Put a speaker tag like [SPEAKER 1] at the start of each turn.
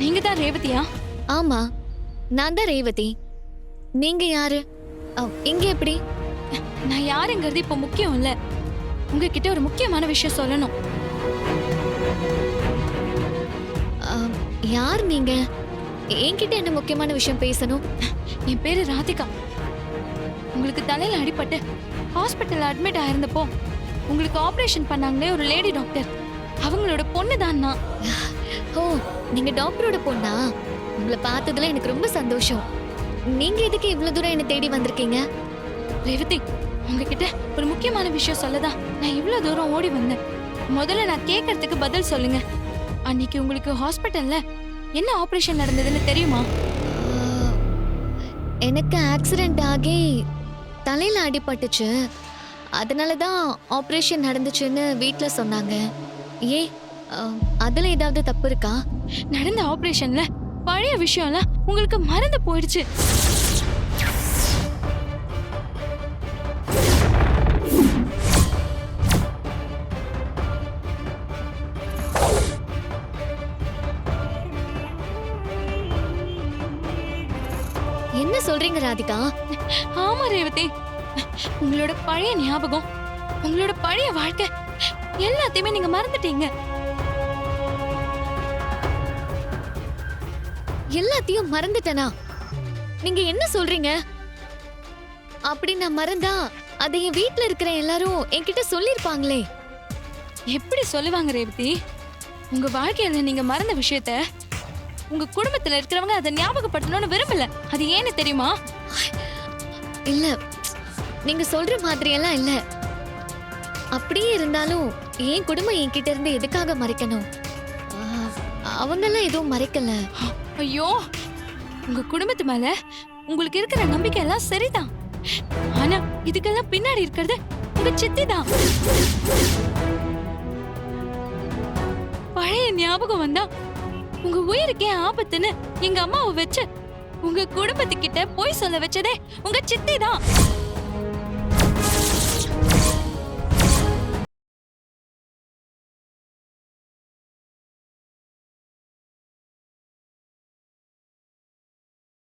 [SPEAKER 1] நீங்க தான் ரேவதியா?
[SPEAKER 2] ஆமா, நான் தான் ரேவதி. நீங்க யாரு? இங்க எப்படி?
[SPEAKER 1] நான் யாருங்கிறது இப்ப முக்கியம் இல்ல. உங்ககிட்ட ஒரு முக்கியமான விஷயம் சொல்லணும்.
[SPEAKER 2] யார் நீங்க? என்கிட்ட என்ன முக்கியமான விஷயம் பேசணும்?
[SPEAKER 1] என் பேரு ராதிகா. உங்களுக்கு தலையில அடிபட்டு ஹாஸ்பிட்டல்ல அட்மிட் ஆயிருந்தப்போ உங்களுக்கு ஆபரேஷன் பண்ணாங்களே ஒரு லேடி டாக்டர், அவங்களோட பொண்ணு தான் நான்.
[SPEAKER 2] ஓ, நீங்க டாக்டரோட பொண்ணா? உங்களை பார்த்ததுல எனக்கு ரொம்ப சந்தோஷம். நீங்க எதுக்கு இவ்வளவு தூரம் என்ன தேடி வந்திருக்கீங்க?
[SPEAKER 1] ரேவதி, உங்ககிட்ட ஒரு முக்கியமான விஷயம் சொல்லதான் நான் இவ்வளவு தூரம் ஓடி வந்தேன். முதல்ல நான் கேட்கறதுக்கு பதில் சொல்லுங்க. அன்னைக்கு உங்களுக்கு ஹாஸ்பிட்டல்ல என்ன ஆபரேஷன் நடந்ததுன்னு தெரியுமா?
[SPEAKER 2] எனக்கு ஆக்சிடென்ட் ஆகி தலையில அடிபட்டுச்சு. அதனால தான் ஆபரேஷன் நடந்துச்சுன்னு வீட்ல சொன்னாங்க. ஏ, அதுல ஏதாவது தப்பு இருக்கா?
[SPEAKER 1] நடந்த ஆபரேஷன்ல பழைய விஷயம்லாம் உங்களுக்கு மறந்து போயிடுச்சு.
[SPEAKER 2] என்ன சொல்றீங்க ராதிகா?
[SPEAKER 1] ஆமா ரேவதி, உங்களோட பழைய ஞாபகம், உங்களோட பழைய வாழ்க்கை எல்லாத்தையுமே நீங்க மறந்துட்டீங்க.
[SPEAKER 2] எல்லாத்தையும் மறந்துட்டனா? நீங்க என்ன சொல்றீங்க? அப்படி நான் மறந்தா அதை என் வீட்ல இருக்கிற எல்லாரும் என்கிட்ட சொல்லிருப்பாங்களே.
[SPEAKER 1] எப்படி சொல்லுவாங்க ரேவதி? உங்க வாழ்க்கையில நீங்க மறந்த விஷயத்த உங்க குடும்பத்துல இருக்கிறவங்க அதை ஞாபகப்படுத்தணும்னு விரும்பல. அது ஏன்னு தெரியுமா?
[SPEAKER 2] இல்ல, நீங்க சொல்ற மாதிரியெல்லாம் இல்ல. அப்படியே இருந்தாலும் என் குடும்பம் என்கிட்ட இருந்து எதுக்காக மறைக்கணும்? அவங்கெல்லாம் எதுவும் மறைக்கல.
[SPEAKER 1] ஐயோ, உங்க குடும்பத்து மேல உங்களுக்கு இருக்கிற நம்பிக்கை எல்லாம் சரிதான். ஆனா இதுக்கெல்லாம் பின்னாடி இருக்கிறது உங்க சித்தி தான். பழைய ஞாபகம் வந்தா உங்க உயிருக்கே ஆபத்துன்னு எங்க அம்மாவை வச்சு உங்க குடும்பத்துக்கிட்ட போய் சொல்ல வச்சதே உங்க சித்தி தான்.